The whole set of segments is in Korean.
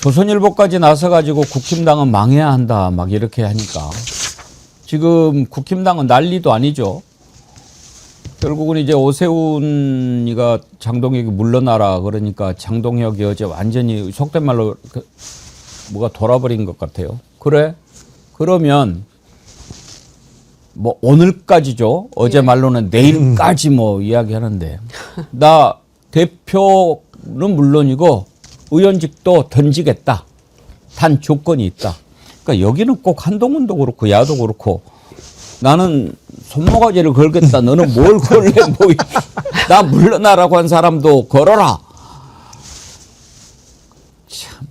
조선일보까지 나서가지고 국힘당은 망해야 한다 막 이렇게 하니까 지금 국힘당은 난리도 아니죠. 결국은 이제 오세훈이가 장동혁이 물러나라 그러니까 장동혁이 어제 완전히 속된 말로 뭐가 돌아버린 것 같아요. 그래? 그러면 뭐 오늘까지죠. 어제 말로는 내일까지 뭐 이야기하는데 나 대표는 물론이고 의원직도 던지겠다. 단 조건이 있다. 그러니까 여기는 꼭 한동훈도 그렇고 야도 그렇고 나는 손모가지를 걸겠다. 너는 뭘 걸래? 뭐 나 물러나라고 한 사람도 걸어라. 참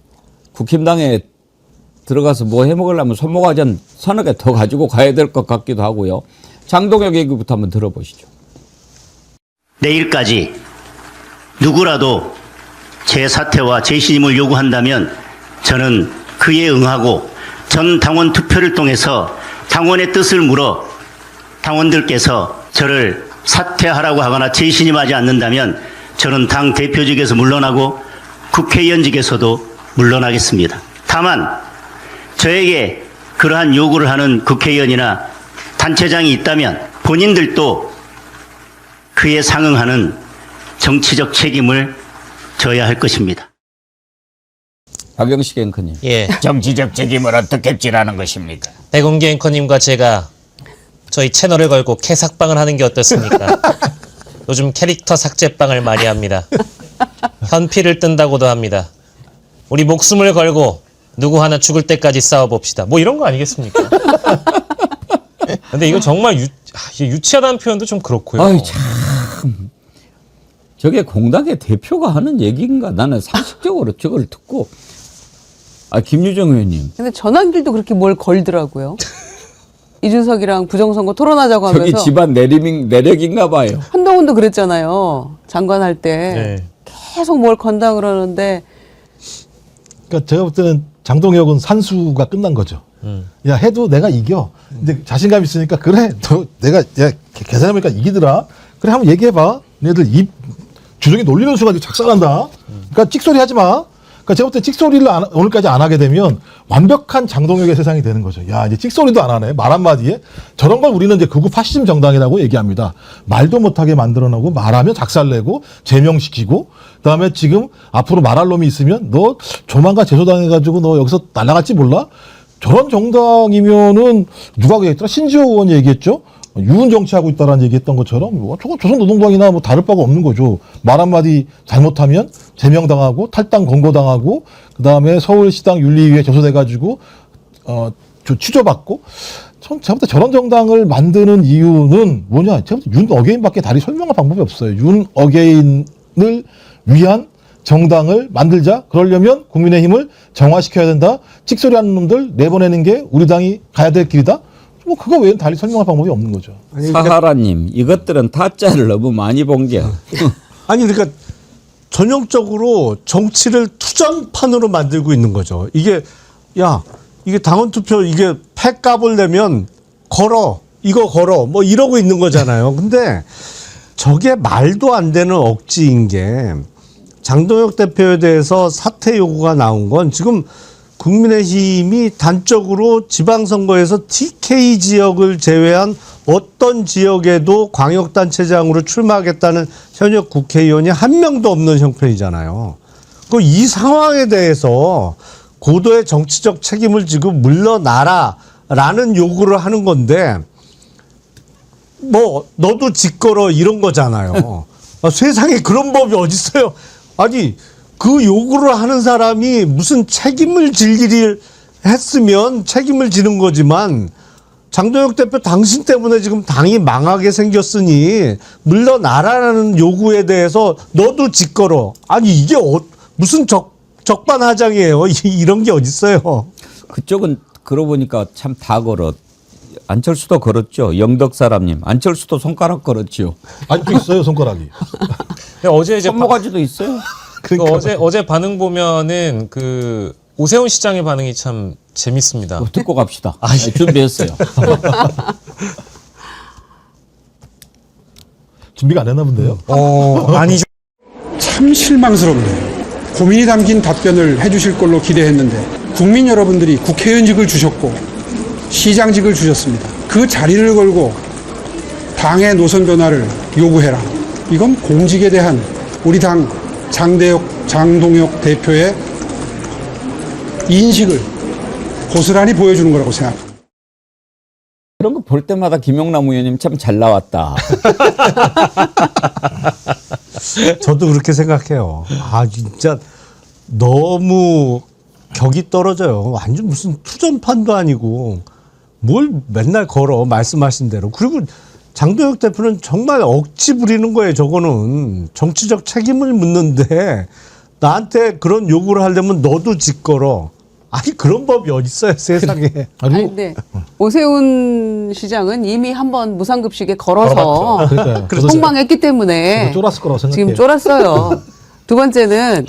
국힘당에 들어가서 뭐 해먹으려면 손모가지 한 서너 개 더 가지고 가야 될 것 같기도 하고요. 장동혁 얘기부터 한번 들어보시죠. 내일까지 누구라도 제 사퇴와 재신임을 요구한다면 저는 그에 응하고 전 당원 투표를 통해서 당원의 뜻을 물어 당원들께서 저를 사퇴하라고 하거나 재신임하지 않는다면 저는 당 대표직에서 물러나고 국회의원직에서도 물러나겠습니다. 다만 저에게 그러한 요구를 하는 국회의원이나 단체장이 있다면 본인들도 그에 상응하는 정치적 책임을 져야 할 것입니다. 박영식 앵커님. 예. 정치적 책임을 어떻게 지라는 것입니까? 백운기 앵커님과 제가 저희 채널을 걸고 캐삭방을 하는 게 어떻습니까? 요즘 캐릭터 삭제방을 많이 합니다. 현피를 뜬다고도 합니다. 우리 목숨을 걸고 누구 하나 죽을 때까지 싸워봅시다. 뭐 이런 거 아니겠습니까? 근데 이거 정말 유치하다는 표현도 좀 그렇고요. 아이 참. 저게 공당의 대표가 하는 얘기인가? 나는 상식적으로 저걸 듣고 김유정 의원님. 근데 전환길도 그렇게 뭘 걸더라고요. 이준석이랑 부정선거 토론하자고 하면서. 저기 집안 내력인가 봐요. 한동훈도 그랬잖아요. 장관 할 때. 네. 계속 뭘 건다 그러는데. 그러니까 제가 볼 때는 장동혁은 산수가 끝난 거죠. 야 해도 내가 이겨. 이제 자신감 있으니까 그래. 내가 야 계산해보니까 이기더라. 그래 한번 얘기해봐. 얘들 입 주둥이 놀리는 수가 작살난다. 그러니까 찍소리 하지 마. 그러니까 제가 볼 때 찍소리를 오늘까지 안 하게 되면 완벽한 장동혁의 세상이 되는 거죠. 야 이제 찍소리도 안 하네. 말 한마디에. 저런 걸 우리는 이제 극우 파시즘 정당이라고 얘기합니다. 말도 못하게 만들어놓고 말하면 작살내고 제명시키고 그다음에 지금 앞으로 말할 놈이 있으면 너 조만간 제소당해가지고 너 여기서 날아갈지 몰라? 저런 정당이면은 누가 얘기했더라? 신지호 의원이 얘기했죠. 유은 정치하고 있다라는 얘기했던 것처럼 저거 조선노동당이나 뭐 다를 바가 없는 거죠. 말 한마디 잘못하면 제명당하고 탈당 권고당하고 그다음에 서울시당 윤리위에 제소돼가지고 취조받고 제가 볼 때 저런 정당을 만드는 이유는 뭐냐? 제가 볼 때 윤 어게인밖에 다리 설명할 방법이 없어요. 윤 어게인을 위한 정당을 만들자. 그러려면 국민의힘을 정화시켜야 된다. 찍소리하는 놈들 내보내는 게 우리 당이 가야 될 길이다. 뭐 그거 외에는 달리 설명할 방법이 없는 거죠. 사하라님, 이것들은 타짜를 너무 많이 본 게. 아니 그러니까 전형적으로 정치를 투쟁판으로 만들고 있는 거죠. 이게 당원 투표 이게 패값을 내면 이거 걸어 뭐 이러고 있는 거잖아요. 근데 저게 말도 안 되는 억지인 게 장동혁 대표에 대해서 사퇴 요구가 나온 건 지금 국민의힘이 단적으로 지방선거에서 TK 지역을 제외한 어떤 지역에도 광역단체장으로 출마하겠다는 현역 국회의원이 한 명도 없는 형편이잖아요. 이 상황에 대해서 고도의 정치적 책임을 지고 물러나라라는 요구를 하는 건데 뭐 너도 짓거러 이런 거잖아요. 세상에 그런 법이 어딨어요. 아니 그 요구를 하는 사람이 무슨 책임을 질 일을 했으면 책임을 지는 거지만 장동혁 대표 당신 때문에 지금 당이 망하게 생겼으니 물러나라는 요구에 대해서 너도 짓거러. 아니 이게 무슨 적반하장이에요. 이런 게 어딨어요. 그쪽은 그러고 보니까 참 다 걸어. 안철수도 걸었죠. 영덕 사람님. 안철수도 손가락 걸었죠. 아직도 있어요 손가락이. 어제 이제 손모가지도 있어요. 그러니까 어제 반응 보면은 그 오세훈 시장의 반응이 참 재밌습니다. 듣고 갑시다. 준비했어요. 준비가 안 됐나 본데요. 아니죠. 참 실망스럽네요. 고민이 담긴 답변을 해주실 걸로 기대했는데 국민 여러분들이 국회의원직을 주셨고 시장직을 주셨습니다. 그 자리를 걸고 당의 노선 변화를 요구해라. 이건 공직에 대한 우리 당 장동혁 대표의 인식을 고스란히 보여주는 거라고 생각합니다. 그런 거 볼 때마다 김용남 의원님 참 잘 나왔다. 저도 그렇게 생각해요. 아, 진짜 너무 격이 떨어져요. 완전 무슨 투전판도 아니고 뭘 맨날 걸어, 말씀하신 대로. 그리고 장동혁 대표는 정말 억지 부리는 거예요. 저거는 정치적 책임을 묻는데 나한테 그런 요구를 하려면 너도 짓걸어. 아니 그런 법이 어디 있어요, 세상에. 아니, 근데 오세훈 시장은 이미 한번 무상급식에 걸어서 그러니까요. 폭망했기 때문에 저도 쫄았을 거라고 생각해요. 지금 쫄았어요. 두 번째는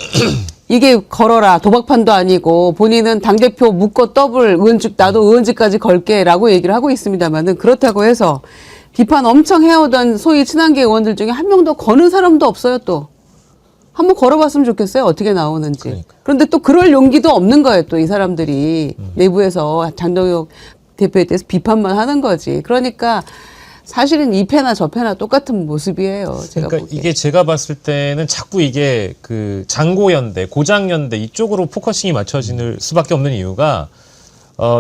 이게 걸어라, 도박판도 아니고 본인은 당대표 묶어 더블 의원직, 나도 의원직까지 걸게라고 얘기를 하고 있습니다만은 그렇다고 해서 비판 엄청 해오던 소위 친한계 의원들 중에 한 명도 거는 사람도 없어요. 또 한번 걸어봤으면 좋겠어요. 어떻게 나오는지. 그런데 또 그럴 용기도 없는 거예요. 또 이 사람들이 내부에서 장동혁 대표에 대해서 비판만 하는 거지. 그러니까 사실은 이 패나 저 패나 똑같은 모습이에요. 제가 그러니까 보기에. 이게 제가 봤을 때는 자꾸 이게 그 장고연대, 고장연대 이쪽으로 포커싱이 맞춰질 수밖에 없는 이유가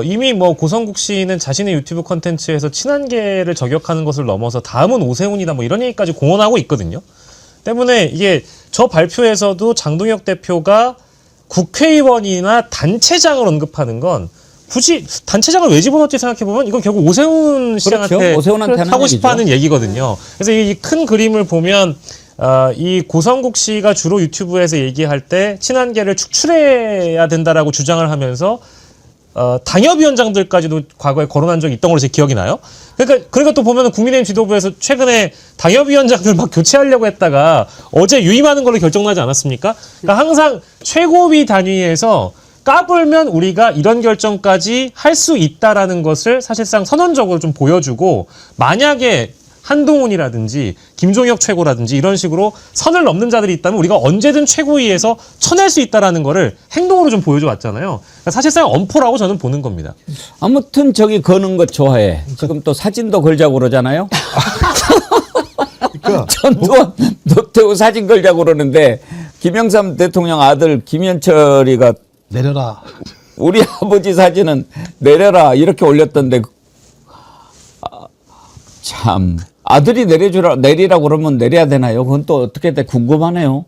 이미 뭐 고성국 씨는 자신의 유튜브 콘텐츠에서 친한계를 저격하는 것을 넘어서 다음은 오세훈이다 뭐 이런 얘기까지 공언하고 있거든요. 때문에 이게 저 발표에서도 장동혁 대표가 국회의원이나 단체장을 언급하는 건 굳이 단체장을 왜 집어넣었지 생각해보면 이건 결국 오세훈 씨한테 그렇죠. 오세훈한테 하는 하고 얘기죠. 싶어하는 얘기거든요. 그래서 이 큰 그림을 보면 이 고성국 씨가 주로 유튜브에서 얘기할 때 친한계를 축출해야 된다라고 주장을 하면서 당협위원장들까지도 과거에 거론한 적이 있던 걸로 제 기억이 나요. 그러니까 또 보면은 국민의힘 지도부에서 최근에 당협위원장들 막 교체하려고 했다가 어제 유임하는 걸로 결정나지 않았습니까? 그러니까 항상 최고위 단위에서 까불면 우리가 이런 결정까지 할 수 있다라는 것을 사실상 선언적으로 좀 보여주고 만약에 한동훈이라든지 김종혁 최고라든지 이런 식으로 선을 넘는 자들이 있다면 우리가 언제든 최고위에서 쳐낼 수 있다라는 거를 행동으로 좀 보여줘 왔잖아요. 그러니까 사실상 엄포라고 저는 보는 겁니다. 아무튼 저기 거는 것 좋아해. 지금 또 사진도 걸자고 그러잖아요. 그러니까 전두환, 노태우 사진 걸자고 그러는데 김영삼 대통령 아들 김현철이가 내려라. 우리 아버지 사진은 내려라 이렇게 올렸던데 참 아들이 내리라고 그러면 내려야 되나요? 그건 또 어떻게 돼 궁금하네요.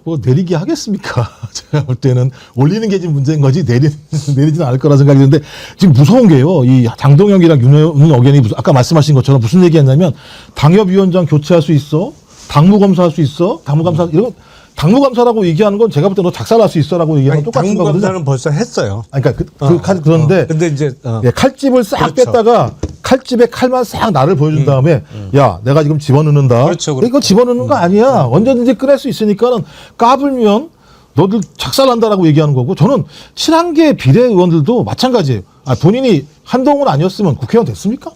뭐 내리게 하겠습니까? 제가 볼 때는 올리는 게 지금 문제인 거지 내리지는 않을 거라 생각이 드는데 지금 무서운 게요. 이 장동혁이랑 윤 의원이 아까 말씀하신 것처럼 무슨 얘기했냐면 당협위원장 교체할 수 있어, 당무검사할 수 있어, 당무감사 이런 당무감사라고 얘기하는 건 제가 볼 때 너 작살날 수 있어라고 얘기하는 건 똑같은 거거든요. 당무감사는 벌써 했어요. 아니, 그러니까 그런데 근데 이제 예, 칼집을 싹 그렇죠. 뺐다가 칼집에 칼만 싹 나를 보여준 다음에 야 내가 지금 집어넣는다. 그렇죠, 그렇죠. 이거 집어넣는 거 아니야. 언제든지 꺼낼 수 있으니까는 까불면 너들 작살난다라고 얘기하는 거고 저는 친한계 비례의원들도 마찬가지예요. 본인이 한동훈 아니었으면 국회의원 됐습니까?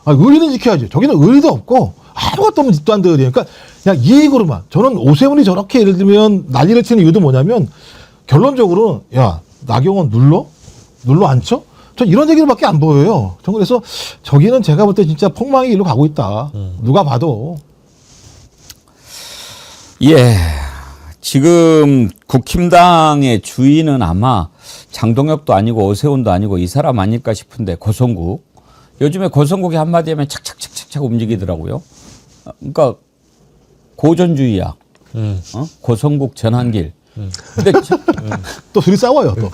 의리는 지켜야지. 저기는 의리도 없고 아무것도 없는 집단들이에요. 그러니까 그냥 이익으로만. 저는 오세훈이 저렇게 예를 들면 난리를 치는 이유도 뭐냐면 결론적으로 야 나경원 눌러 앉혀? 전 이런 얘기들밖에 안 보여요. 전 그래서 저기는 제가 볼 때 진짜 폭망의 길로 가고 있다. 누가 봐도. 예. 지금 국힘당의 주인은 아마 장동혁도 아니고 오세훈도 아니고 이 사람 아닐까 싶은데 고성국. 요즘에 고성국이 한마디 하면 착착착착착 움직이더라고요. 그러니까 고전주의야. 고성국 전한길. 또 둘이 싸워요. 또.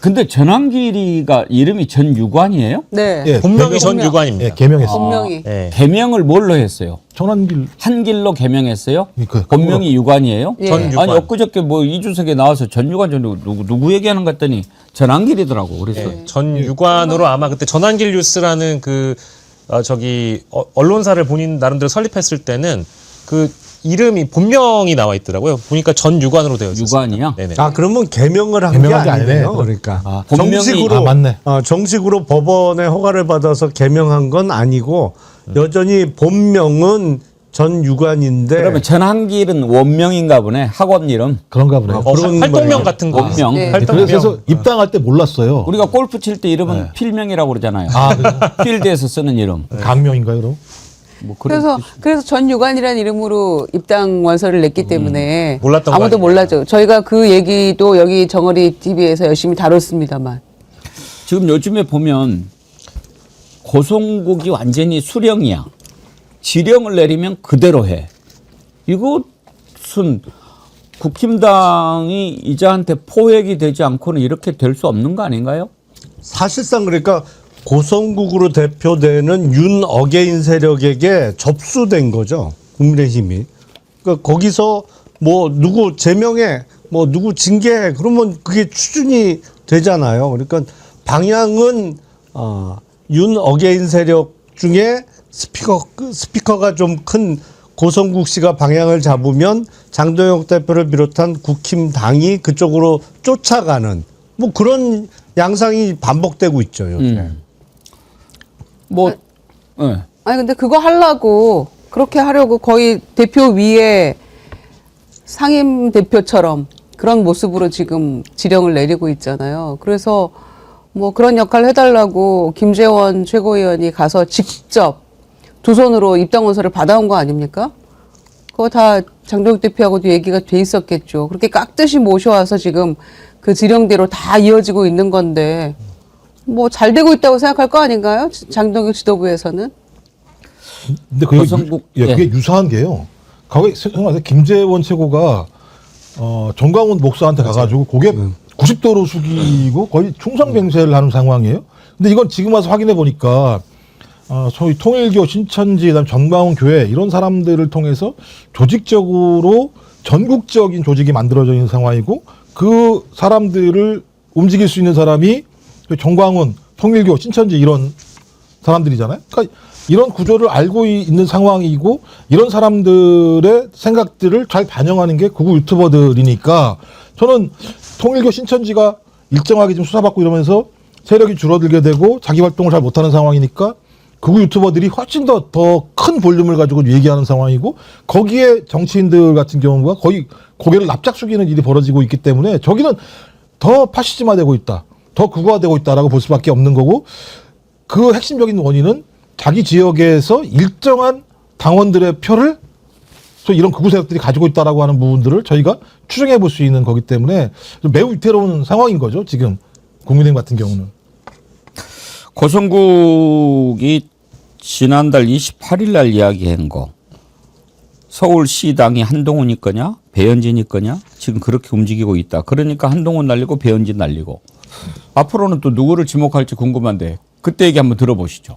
근데 전한길이가 이름이 전유관이에요? 네. 예, 본명이 개명- 전유관입니다. 예, 개명했어요. 분명히. 예. 개명을 뭘로 했어요? 전환길. 한길로 개명했어요? 그- 본명이 유관이에요? 예. 전유관. 아니 엊그저께 뭐 이주석에 나와서 전유관 누구 얘기하는 것 같더니 전한길이더라고. 그래서 전유관으로 아마 그때 전환길 뉴스라는 언론사를 본인 나름대로 설립했을 때는 그 이름이 본명이 나와 있더라고요. 보니까 전유관으로 되어 있었어요. 유관이요? 네네. 그러면 개명을 한 게 개명한 게 아니네요. 아니네. 그러니까 본명이- 정식으로 맞네. 정식으로 법원의 허가를 받아서 개명한 건 아니고 여전히 본명은 전 유관인데 그러면 전한길은 원명인가 보네. 학원 이름. 그런가 보네요. 그런 활동명 모양이에요. 같은 거. 원명. 네. 활동명. 그래서 입당할 때 몰랐어요. 우리가 골프 칠 때 이름은 필명이라고 그러잖아요. 아, 그래요? 필드에서 쓰는 이름. 강명인가요, 그럼? 뭐 그런 그래서 전유관이라는 이름으로 입당 원서를 냈기 때문에 몰랐던 거 아무도 아니에요? 몰라죠. 저희가 그 얘기도 여기 정어리 TV에서 열심히 다뤘습니다만. 지금 요즘에 보면 고성국이 완전히 수령이야. 지령을 내리면 그대로 해. 이것은 국힘당이 이자한테 포획이 되지 않고는 이렇게 될 수 없는 거 아닌가요? 사실상 그러니까 고성국으로 대표되는 윤 어게인 세력에게 접수된 거죠. 국민의힘이. 그러니까 거기서 뭐 누구 제명해, 뭐 누구 징계해, 그러면 그게 추진이 되잖아요. 그러니까 방향은 윤 어게인 세력 중에 스피커가 좀 큰 고성국 씨가 방향을 잡으면 장동혁 대표를 비롯한 국힘당이 그쪽으로 쫓아가는 뭐 그런 양상이 반복되고 있죠, 요새. 뭐, 예. 아니 근데 그거 그렇게 하려고 거의 대표 위에 상임 대표처럼 그런 모습으로 지금 지령을 내리고 있잖아요. 그래서 뭐 그런 역할을 해달라고 김재원 최고위원이 가서 직접 두 손으로 입당 원서를 받아온 거 아닙니까? 그거 다 장동혁 대표하고도 얘기가 돼 있었겠죠. 그렇게 깍듯이 모셔와서 지금 그 지령대로 다 이어지고 있는 건데 뭐 잘 되고 있다고 생각할 거 아닌가요? 장동혁 지도부에서는. 근데 그게, 고성국, 그게 유사한 게요. 과거에 생각하세요. 김재원 최고가 정광훈 목사한테 가가지고 고개 90도로 숙이고 거의 충성맹세를 하는 상황이에요. 근데 이건 지금 와서 확인해 보니까 소위 통일교, 신천지, 그다음 정광훈 교회 이런 사람들을 통해서 조직적으로 전국적인 조직이 만들어져 있는 상황이고 그 사람들을 움직일 수 있는 사람이 정광훈, 통일교, 신천지 이런 사람들이잖아요. 그러니까 이런 구조를 알고 있는 상황이고 이런 사람들의 생각들을 잘 반영하는 게 극우 유튜버들이니까 저는 통일교, 신천지가 일정하게 지금 수사받고 이러면서 세력이 줄어들게 되고 자기 활동을 잘 못하는 상황이니까 극우 유튜버들이 훨씬 더 큰 볼륨을 가지고 얘기하는 상황이고 거기에 정치인들 같은 경우가 거의 고개를 납작 숙이는 일이 벌어지고 있기 때문에 저기는 더 파시즘화되고 있다. 더 극우화되고 있다라고 볼 수밖에 없는 거고 그 핵심적인 원인은 자기 지역에서 일정한 당원들의 표를 또 이런 극우 세력들이 가지고 있다라고 하는 부분들을 저희가 추정해 볼 수 있는 거기 때문에 좀 매우 위태로운 상황인 거죠. 지금 국민의힘 같은 경우는. 고성국이 지난달 28일 날 이야기한 거 서울시당이 한동훈이 거냐 배현진이 거냐 지금 그렇게 움직이고 있다. 그러니까 한동훈 날리고 배현진 날리고 앞으로는 또 누구를 지목할지 궁금한데 그때 얘기 한번 들어보시죠.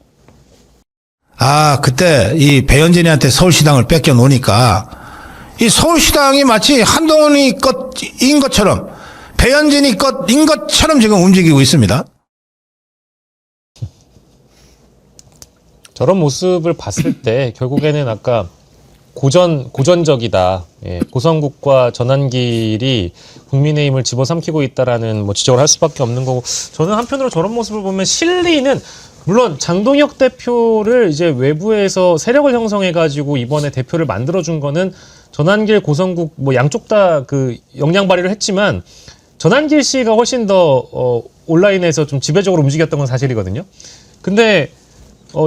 그때 이 배현진이한테 서울시당을 뺏겨 놓으니까 이 서울시당이 마치 한동훈이 것인 것처럼 배현진이 것인 것처럼 지금 움직이고 있습니다. 저런 모습을 봤을 때 결국에는 아까 고전적이다. 예, 고성국과 전한길이 국민의힘을 집어삼키고 있다라는 뭐 지적을 할 수밖에 없는 거고 저는 한편으로 저런 모습을 보면 실리는 물론 장동혁 대표를 이제 외부에서 세력을 형성해가지고 이번에 대표를 만들어준 거는 전한길, 고성국 뭐 양쪽 다 그 역량 발휘를 했지만 전한길 씨가 훨씬 더 온라인에서 좀 지배적으로 움직였던 건 사실이거든요. 근데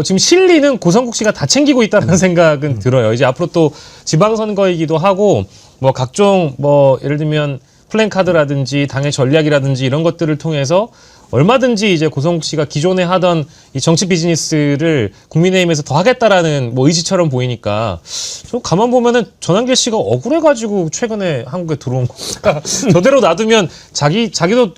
지금 실리는 고성국 씨가 다 챙기고 있다는 생각은 들어요. 이제 앞으로 또 지방선거이기도 하고 뭐 각종 뭐 예를 들면 플랜카드라든지 당의 전략이라든지 이런 것들을 통해서 얼마든지 이제 고성국 씨가 기존에 하던 이 정치 비즈니스를 국민의힘에서 더 하겠다라는 뭐 의지처럼 보이니까 좀 가만 보면은 전한길 씨가 억울해가지고 최근에 한국에 들어온 거니까 저대로 놔두면 자기도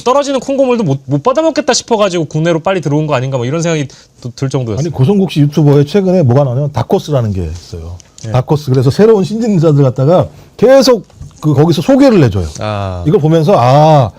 떨어지는 콩고물도 못 받아먹겠다 싶어가지고 국내로 빨리 들어온 거 아닌가 뭐 이런 생각이 들 정도였어요. 아니 고성국 씨 유튜버에 최근에 뭐가 나오냐면 다코스라는 게 있어요. 다코스. 그래서 새로운 신진자들 갖다가 계속 거기서 소개를 해줘요. 이걸 보면서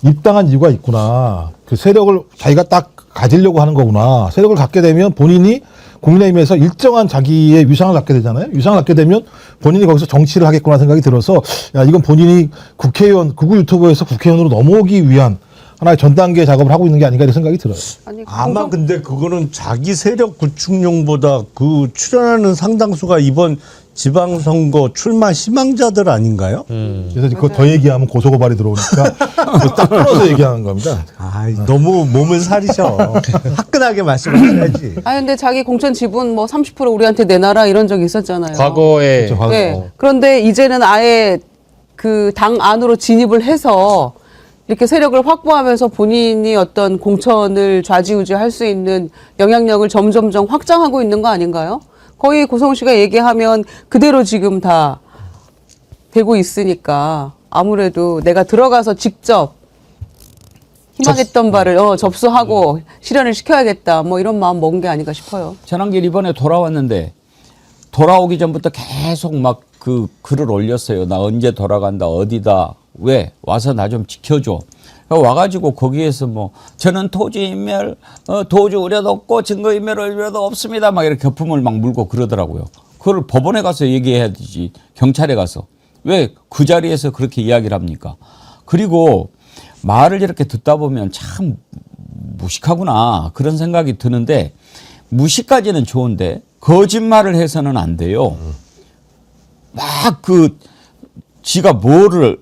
입당한 이유가 있구나. 그 세력을 자기가 딱 가지려고 하는 거구나. 세력을 갖게 되면 본인이 국민의힘에서 일정한 자기의 위상을 갖게 되잖아요. 위상을 갖게 되면 본인이 거기서 정치를 하겠구나 생각이 들어서 이건 본인이 국회의원, 극우 유튜버에서 국회의원으로 넘어오기 위한 하나의 전 단계 작업을 하고 있는 게 아닌가 이런 생각이 들어요. 아니, 아마 근데 그거는 자기 세력 구축용보다 그 출연하는 상당수가 이번 지방선거 출마 희망자들 아닌가요? 그래서 그거 더 얘기하면 고소고발이 들어오니까 딱 풀어서 얘기하는 겁니다. 아, 너무 몸을 사리셔. 화끈하게 말씀하셔야지. 아 근데 자기 공천 지분 뭐 30% 우리한테 내놔라 이런 적이 있었잖아요. 과거에 그렇죠, 과거. 네. 그런데 이제는 아예 그 당 안으로 진입을 해서 이렇게 세력을 확보하면서 본인이 어떤 공천을 좌지우지할 수 있는 영향력을 점점점 확장하고 있는 거 아닌가요? 거의 고성훈 씨가 얘기하면 그대로 지금 다 되고 있으니까 아무래도 내가 들어가서 직접 희망했던 바를 접수하고 실현을 시켜야겠다 뭐 이런 마음 먹은 게 아닌가 싶어요. 전환길 이번에 돌아왔는데 돌아오기 전부터 계속 막 그 글을 올렸어요. 나 언제 돌아간다 어디다 왜 와서 나 좀 지켜줘. 와가지고 거기에서 뭐 저는 토지인멸 도주 우려도 없고 증거인멸 우려도 없습니다. 막 이렇게 거품을 막 물고 그러더라고요. 그걸 법원에 가서 얘기해야 되지. 경찰에 가서. 왜 그 자리에서 그렇게 이야기를 합니까? 그리고 말을 이렇게 듣다 보면 참 무식하구나 그런 생각이 드는데 무식까지는 좋은데 거짓말을 해서는 안 돼요. 막 지가 뭐를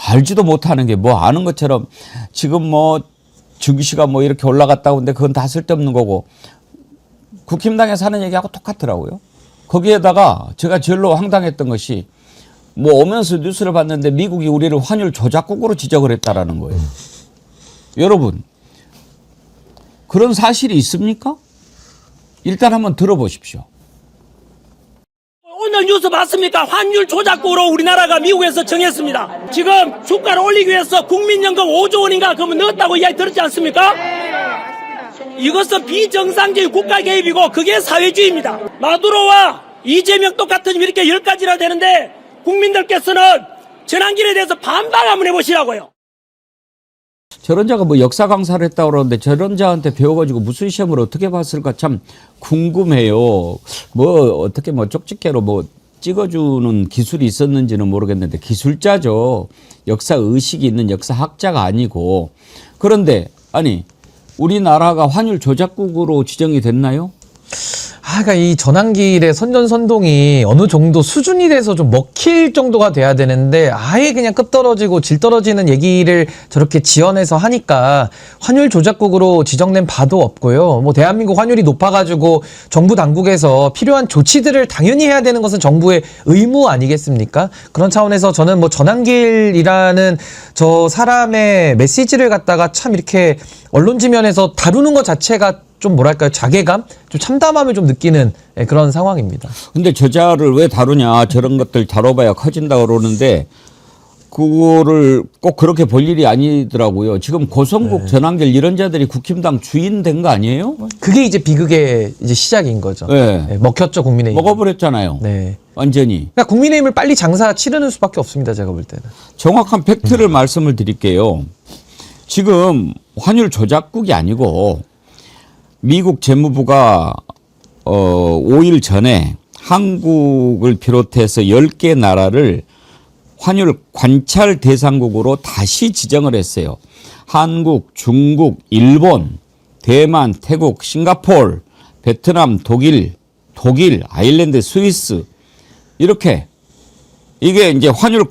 알지도 못하는 게 뭐 아는 것처럼 지금 뭐 주기시가 뭐 이렇게 올라갔다고 하는데 그건 다 쓸데없는 거고 국힘당에서 하는 얘기하고 똑같더라고요. 거기에다가 제가 제일로 황당했던 것이 뭐 오면서 뉴스를 봤는데 미국이 우리를 환율 조작국으로 지적을 했다라는 거예요. 여러분 그런 사실이 있습니까? 일단 한번 들어보십시오. 오늘 뉴스 봤습니까? 환율 조작국으로 우리나라가 미국에서 정했습니다. 지금 주가를 올리기 위해서 국민연금 5조 원인가 그러면 넣었다고 이야기 들었지 않습니까? 이것은 비정상적인 국가 개입이고 그게 사회주의입니다. 마두로와 이재명 똑같은 이렇게 10가지나 되는데 국민들께서는 전환길에 대해서 반박 한번 해보시라고요. 저런 자가 뭐 역사 강사를 했다고 그러는데 저런 자한테 배워가지고 무슨 시험을 어떻게 봤을까 참 궁금해요. 뭐 어떻게 뭐 쪽집게로 뭐 찍어주는 기술이 있었는지는 모르겠는데 기술자죠. 역사 의식이 있는 역사학자가 아니고. 그런데 아니 우리나라가 환율 조작국으로 지정이 됐나요? 그러니까 이 전환길의 선전선동이 어느 정도 수준이 돼서 좀 먹힐 정도가 돼야 되는데 아예 그냥 끝 떨어지고 질 떨어지는 얘기를 저렇게 지어내서 하니까 환율 조작국으로 지정된 바도 없고요. 뭐 대한민국 환율이 높아가지고 정부 당국에서 필요한 조치들을 당연히 해야 되는 것은 정부의 의무 아니겠습니까? 그런 차원에서 저는 뭐 전환길이라는 저 사람의 메시지를 갖다가 참 이렇게 언론 지면에서 다루는 것 자체가 좀 뭐랄까요 자괴감, 좀 참담함을 좀 느끼는 그런 상황입니다. 근데 저자를 왜 다루냐 저런 것들 다뤄봐야 커진다 그러는데 그거를 꼭 그렇게 볼 일이 아니더라고요. 지금 고성국 전환길 이런 자들이 국힘당 주인 된 거 아니에요? 그게 이제 비극의 이제 시작인 거죠. 네. 먹혔죠 국민의힘. 먹어버렸잖아요. 네. 완전히. 그러니까 국민의힘을 빨리 장사 치르는 수밖에 없습니다. 제가 볼 때는. 정확한 팩트를 말씀을 드릴게요. 지금 환율 조작국이 아니고 미국 재무부가 5일 전에 한국을 비롯해서 10개 나라를 환율 관찰 대상국으로 다시 지정을 했어요. 한국, 중국, 일본, 대만, 태국, 싱가포르, 베트남, 독일, 아일랜드, 스위스 이렇게 이게 이제 환율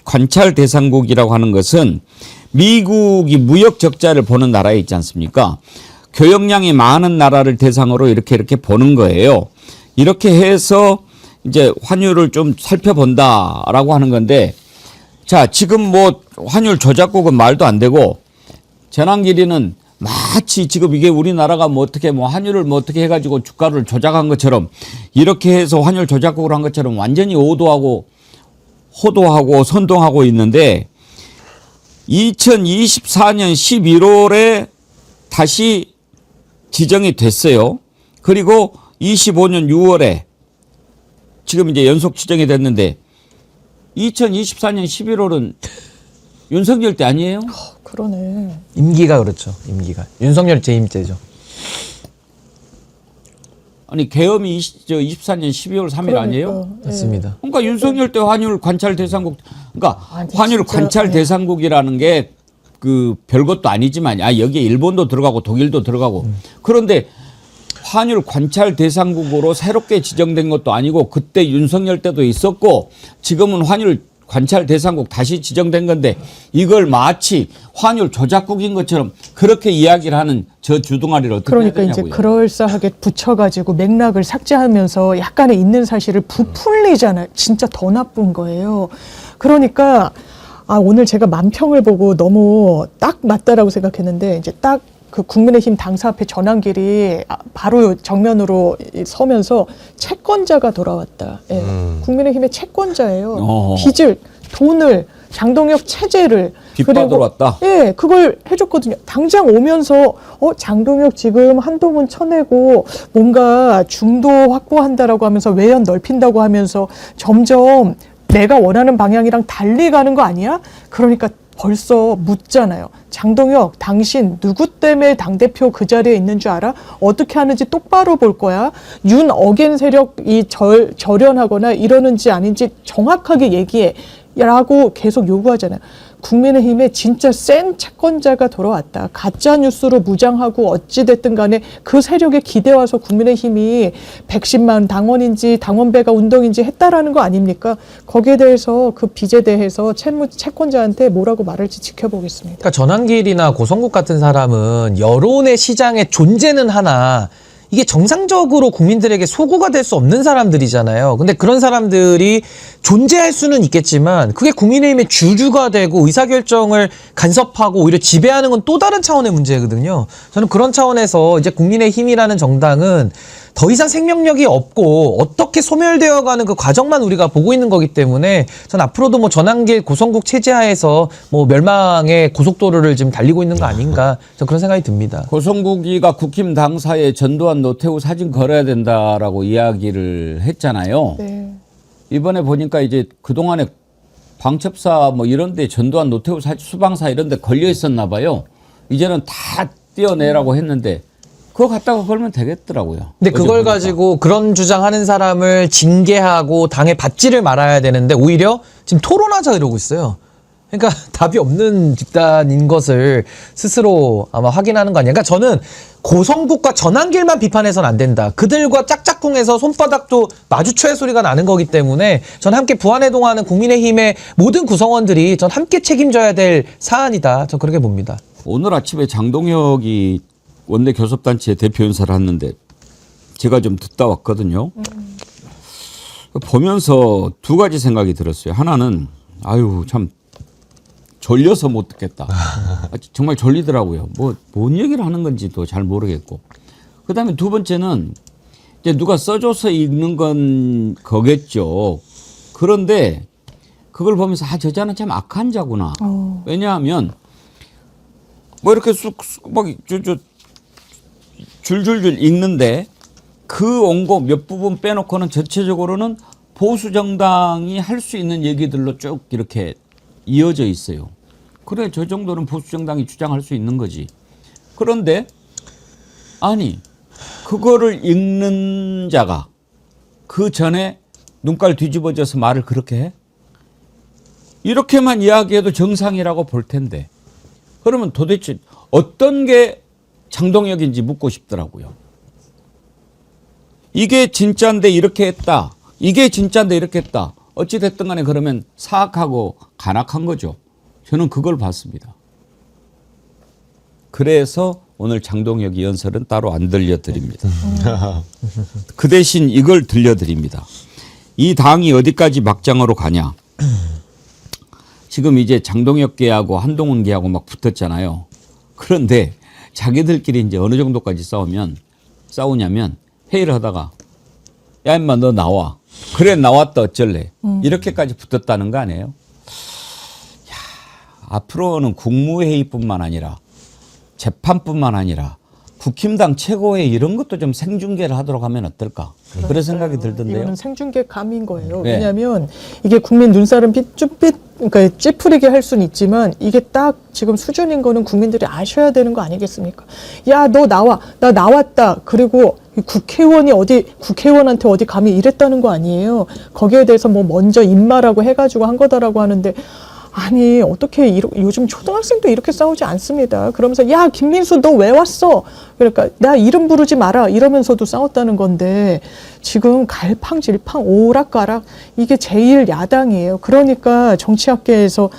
관찰 대상국이라고 하는 것은 미국이 무역 적자를 보는 나라에 있지 않습니까? 교역량이 많은 나라를 대상으로 이렇게 보는 거예요. 이렇게 해서 이제 환율을 좀 살펴본다라고 하는 건데 자, 지금 뭐 환율 조작국은 말도 안 되고 전환길이는 마치 지금 이게 우리나라가 뭐 어떻게 뭐 환율을 뭐 어떻게 해가지고 주가를 조작한 것처럼 이렇게 해서 환율 조작국으로 한 것처럼 완전히 호도하고 선동하고 있는데 2024년 11월에 다시 지정이 됐어요. 그리고 25년 6월에 지금 이제 연속 지정이 됐는데 2024년 11월은 윤석열 때 아니에요? 그러네. 임기가 그렇죠. 임기가. 윤석열 재임 때죠. 아니 계엄이 24년 12월 3일 아니에요? 맞습니다. 그러니까 윤석열 때 환율 관찰 대상국 그러니까 아니, 환율 진짜, 관찰 네. 대상국이라는 게 그 별것도 아니지만 여기에 일본도 들어가고 독일도 들어가고 그런데 환율 관찰 대상국으로 새롭게 지정된 것도 아니고 그때 윤석열 때도 있었고 지금은 환율 관찰 대상국 다시 지정된 건데 이걸 마치 환율 조작국인 것처럼 그렇게 이야기를 하는 저 주둥아리를 어떻게 그러니까 해야 이제 되냐고요. 그럴싸하게 붙여가지고 맥락을 삭제하면서 약간의 있는 사실을 부풀리잖아요. 진짜 더 나쁜 거예요. 그러니까 오늘 제가 만평을 보고 너무 딱 맞다라고 생각했는데 이제 딱 그 국민의힘 당사 앞에 전환길이 바로 정면으로 서면서 채권자가 돌아왔다. 예. 국민의힘의 채권자예요. 빚을, 돈을, 장동혁 체제를 빚받으러 왔다. 예, 그걸 해줬거든요. 당장 오면서 장동혁 지금 한동훈 쳐내고 뭔가 중도 확보한다라고 하면서 외연 넓힌다고 하면서 점점 내가 원하는 방향이랑 달리 가는 거 아니야? 그러니까 벌써 묻잖아요. 장동혁, 당신 누구 때문에 당대표 그 자리에 있는 줄 알아? 어떻게 하는지 똑바로 볼 거야. 윤 어겐 세력이 절연하거나 이러는지 아닌지 정확하게 얘기해. 라고 계속 요구하잖아요. 국민의힘에 진짜 센 채권자가 돌아왔다. 가짜 뉴스로 무장하고 어찌됐든 간에 그 세력에 기대와서 국민의힘이 110만 당원인지 당원배가 운동인지 했다라는 거 아닙니까? 거기에 대해서 그 빚에 대해서 채권자한테 뭐라고 말할지 지켜보겠습니다. 그러니까 전환길이나 고성국 같은 사람은 여론의 시장에 존재는 하나 이게 정상적으로 국민들에게 소구가 될 수 없는 사람들이잖아요. 근데 그런 사람들이 존재할 수는 있겠지만 그게 국민의힘의 주류가 되고 의사결정을 간섭하고 오히려 지배하는 건 또 다른 차원의 문제거든요. 저는 그런 차원에서 이제 국민의힘이라는 정당은 더 이상 생명력이 없고 어떻게 소멸되어가는 그 과정만 우리가 보고 있는 거기 때문에 전 앞으로도 뭐 전환길 고성국 체제하에서 뭐 멸망의 고속도로를 지금 달리고 있는 거 아닌가 저 그런 생각이 듭니다. 고성국이가 국힘 당사에 전두환 노태우 사진 걸어야 된다라고 이야기를 했잖아요. 네. 이번에 보니까 이제 그동안에 방첩사 뭐 이런 데 전두환 노태우 수방사 이런 데 걸려 있었나 봐요. 이제는 다 떼어내라고 했는데 그거 갖다가 걸면 되겠더라고요. 근데 그걸 보니까. 가지고 그런 주장하는 사람을 징계하고 당에 받지를 말아야 되는데 오히려 지금 토론하자 이러고 있어요. 그러니까 답이 없는 집단인 것을 스스로 아마 확인하는 거 아니야. 그러니까 저는 고성국과 전환길만 비판해서는 안 된다. 그들과 짝짝꿍해서 손바닥도 마주쳐야 소리가 나는 거기 때문에 전 함께 부안해동하는 국민의힘의 모든 구성원들이 전 함께 책임져야 될 사안이다. 저 그렇게 봅니다. 오늘 아침에 장동혁이 원내 교섭단체 대표 연설을 했는데 제가 좀 듣다 왔거든요. 보면서 두 가지 생각이 들었어요. 하나는 참 졸려서 못 듣겠다. 정말 졸리더라고요. 뭔 얘기를 하는 건지도 잘 모르겠고. 그다음에 두 번째는 이제 누가 써줘서 읽는 건 거겠죠. 그런데 그걸 보면서 저 자는 참 악한 자구나. 왜냐하면 뭐 이렇게 쑥쑥 줄줄줄 읽는데 그 원고 몇 부분 빼놓고는 전체적으로는 보수 정당이 할 수 있는 얘기들로 쭉 이렇게 이어져 있어요. 그래, 저 정도는 보수 정당이 주장할 수 있는 거지. 그런데 아니 그거를 읽는 자가 그 전에 눈깔 뒤집어져서 말을 그렇게 해? 이렇게만 이야기해도 정상이라고 볼 텐데 그러면 도대체 어떤 게 장동혁인지 묻고 싶더라고요. 이게 진짜인데 이렇게 했다. 이게 진짜인데 이렇게 했다. 어찌됐든 간에 그러면 사악하고 간악한 거죠. 저는 그걸 봤습니다. 그래서 오늘 장동혁이 연설은 따로 안 들려드립니다. 그 대신 이걸 들려드립니다. 이 당이 어디까지 막장으로 가냐. 지금 이제 장동혁계하고 한동훈계하고 막 붙었잖아요. 그런데 자기들끼리 이제 어느 정도까지 싸우냐면 회의를 하다가 야 임마 너 나와. 그래 나왔다 어쩔래. 이렇게까지 붙었다는 거 아니에요? 앞으로는 국무회의뿐만 아니라 재판뿐만 아니라 국힘당 최고회 이런 것도 좀 생중계를 하도록 하면 어떨까? 그런 생각이 들던데요. 이거는 생중계 감인 거예요. 네. 왜냐하면 이게 국민 눈살은 그러니까 찌푸리게 할 수는 있지만 이게 딱 지금 수준인 거는 국민들이 아셔야 되는 거 아니겠습니까? 야, 너 나와. 나 나왔다. 그리고 국회의원한테 어디 감히 이랬다는 거 아니에요. 거기에 대해서 뭐 먼저 입말하고 해가지고 한 거다라고 하는데 아니 어떻게 요즘 초등학생도 이렇게 싸우지 않습니다. 그러면서 야 김민수 너 왜 왔어? 그러니까 나 이름 부르지 마라 이러면서도 싸웠다는 건데 지금 갈팡질팡 오락가락 이게 제일 야당이에요. 그러니까 정치학계에서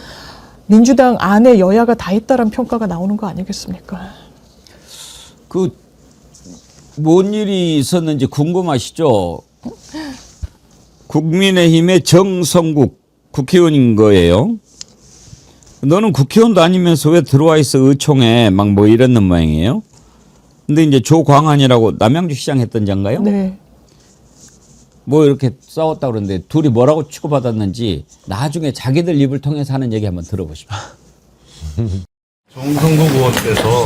민주당 안에 여야가 다 있다란 평가가 나오는 거 아니겠습니까? 뭔 일이 있었는지 궁금하시죠? 국민의힘의 정성국 국회의원인 거예요. 너는 국회의원도 아니면서 왜 들어와 있어 의총에 막 뭐 이랬는 모양이에요. 근데 이제 조광한이라고 남양주시장 했던 자인가요? 네. 뭐 이렇게 싸웠다 그러는데 둘이 뭐라고 치고받았는지 나중에 자기들 입을 통해서 하는 얘기 한번 들어보십시오. 정성국 의원께서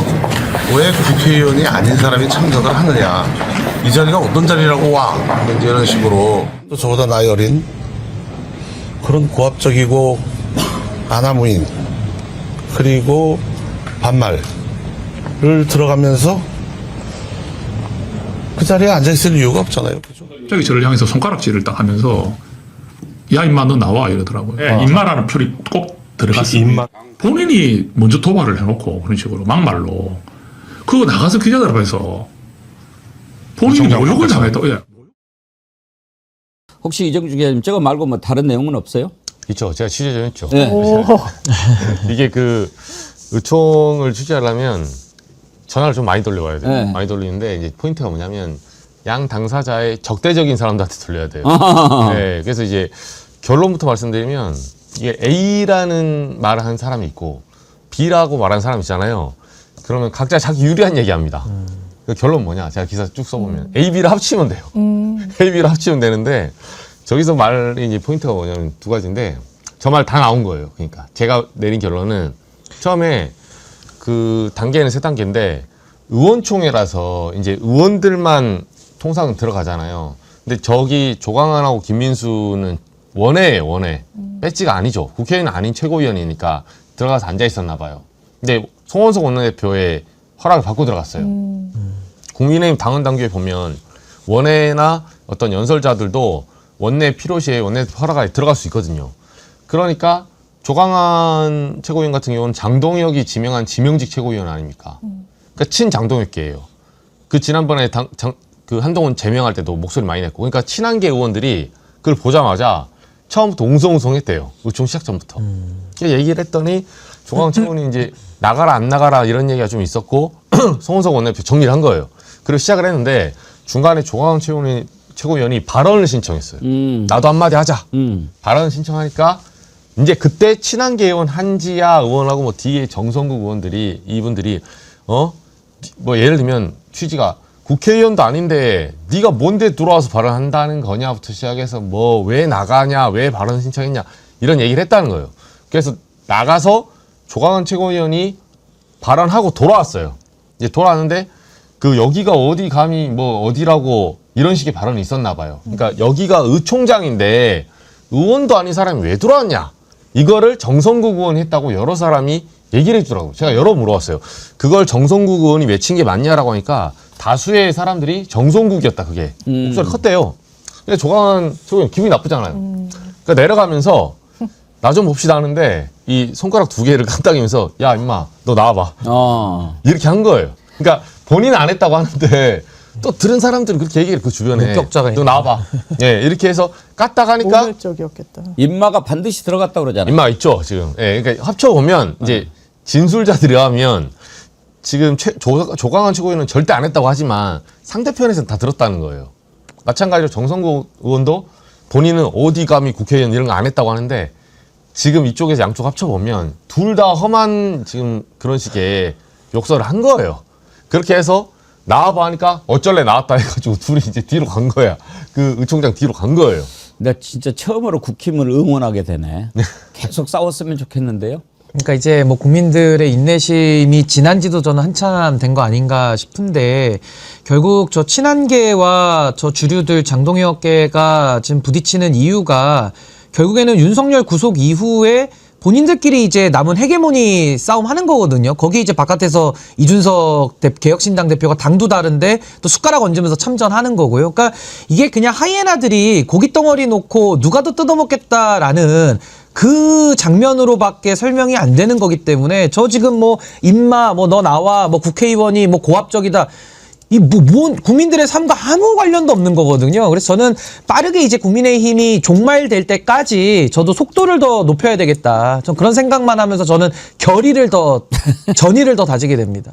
왜 국회의원이 아닌 사람이 참석을 하느냐, 이 자리가 어떤 자리라고 와, 이제 이런 식으로 또 저보다 나이 어린 그런 고압적이고 아나무인 그리고 반말을 들어가면서 그 자리에 앉아있을 이유가 없잖아요. 그죠? 갑자기 저를 향해서 손가락질을 딱 하면서 야 임마 너 나와 이러더라고요. 네, 임마라는 표현이 꼭 들어갔습니다. 본인이 먼저 도발을 해놓고 그런 식으로 막말로 그거 나가서 기자들 앞에서 본인이 모욕을 당했다고. 예. 혹시 이정주 기자님 저거 말고 뭐 다른 내용은 없어요? 있죠. 제가 취재 좀 했죠. 네. 이게 그 의총을 취재하려면 전화를 좀 많이 돌려와야 돼요. 네. 많이 돌리는데 이제 포인트가 뭐냐면 양 당사자의 적대적인 사람들한테 돌려야 돼요. 네. 그래서 이제 결론부터 말씀드리면 이게 A라는 말을 한 사람이 있고 B라고 말한 사람이 있잖아요. 그러면 각자 자기 유리한 얘기합니다. 그 결론 뭐냐? 제가 기사 쭉 써보면 A, B를 합치면 돼요. A, B를 합치면 되는데 저기서 말이 이제 포인트가 뭐냐면 두 가지인데 저 말 다 나온 거예요. 그러니까 제가 내린 결론은 처음에 그 단계는 3단계인데 의원총회라서 이제 의원들만 통상 들어가잖아요. 근데 저기 조광한하고 김민수는 원외예요, 원외. 배지가 아니죠. 국회의원은 아닌 최고위원이니까 들어가서 앉아 있었나 봐요. 근데 송원석 원내대표의 허락을 받고 들어갔어요. 국민의힘 당원 당규에 보면 원외나 어떤 연설자들도 원내 필요시에 원내대표 허락에 들어갈 수 있거든요. 그러니까 조광한 최고위원 같은 경우는 장동혁이 지명한 지명직 최고위원 아닙니까? 그러니까 친장동혁계예요. 그 지난번에 그 한동훈 제명할 때도 목소리 많이 냈고, 그러니까 친한계 의원들이 그걸 보자마자 처음부터 웅성웅성했대요. 의총 시작 전부터. 얘기를 했더니 조광한 최고위원이 이제 나가라 안 나가라 이런 얘기가 좀 있었고 송원석 원내대표 정리를 한 거예요. 그리고 시작을 했는데 중간에 조광한 최고위원이 발언을 신청했어요. 나도 한마디 하자. 발언을 신청하니까 이제 그때 친한계 의원 한지아 의원하고 뭐 뒤에 정성국 의원들이 이분들이 뭐 예를 들면 취지가 국회의원도 아닌데 네가 뭔데 들어와서 발언한다는 거냐부터 시작해서 뭐 왜 나가냐, 왜 발언 신청했냐 이런 얘기를 했다는 거예요. 그래서 나가서 조광한 최고위원이 발언하고 돌아왔어요. 이제 돌아왔는데 그 여기가 어디 감히 뭐 어디라고 이런 식의 발언이 있었나 봐요. 그러니까 여기가 의총장인데 의원도 아닌 사람이 왜 들어왔냐, 이거를 정성국 의원이 했다고 여러 사람이 얘기를 해주더라고요. 제가 여러 물어봤어요. 그걸 정성국 의원이 외친 게 맞냐라고 하니까 다수의 사람들이 정성국이었다, 그게. 목소리 컸대요. 근데 조광한 최고위원 기분이 나쁘잖아요. 그러니까 내려가면서 나 좀 봅시다 하는데 이 손가락 2개를 깜딱이면서 야 임마 너 나와봐. 이렇게 한 거예요. 그러니까 본인은 안 했다고 하는데 또 들은 사람들은 그렇게 얘기를 그 주변에 목격자가 너 나와봐. 예, 이렇게 해서 깠다 가니까 오늘적이었겠다. 인마가 반드시 들어갔다 그러잖아요. 인마 있죠 지금. 예, 그러니까 합쳐보면 이제 진술자들이 하면 지금 조광한 최고위원은 절대 안 했다고 하지만 상대편에서는 다 들었다는 거예요. 마찬가지로 정성국 의원도 본인은 어디 감히 국회의원 이런 거 안 했다고 하는데 지금 이쪽에서 양쪽 합쳐보면 둘 다 험한 지금 그런 식의 욕설을 한 거예요. 그렇게 해서 나와봐 하니까 어쩔래 나왔다 해가지고 둘이 이제 뒤로 간 거야. 그 의총장 뒤로 간 거예요. 나 진짜 처음으로 국힘을 응원하게 되네. 계속 싸웠으면 좋겠는데요. 그러니까 이제 뭐 국민들의 인내심이 지난 지도 저는 한참 된 거 아닌가 싶은데 결국 저 친한계와 저 주류들 장동혁계가 지금 부딪히는 이유가 결국에는 윤석열 구속 이후에 본인들끼리 이제 남은 헤게모니 싸움 하는 거거든요. 거기 이제 바깥에서 이준석 개혁신당 대표가 당도 다른데 또 숟가락 얹으면서 참전하는 거고요. 그러니까 이게 그냥 하이에나들이 고깃덩어리 놓고 누가 더 뜯어먹겠다라는 그 장면으로밖에 설명이 안 되는 거기 때문에 저 지금 뭐 임마 뭐 너 나와 뭐 국회의원이 뭐 고압적이다. 뭔 국민들의 삶과 아무 관련도 없는 거거든요. 그래서 저는 빠르게 이제 국민의힘이 종말될 때까지 저도 속도를 더 높여야 되겠다. 전 그런 생각만 하면서 저는 전의를 더 다지게 됩니다.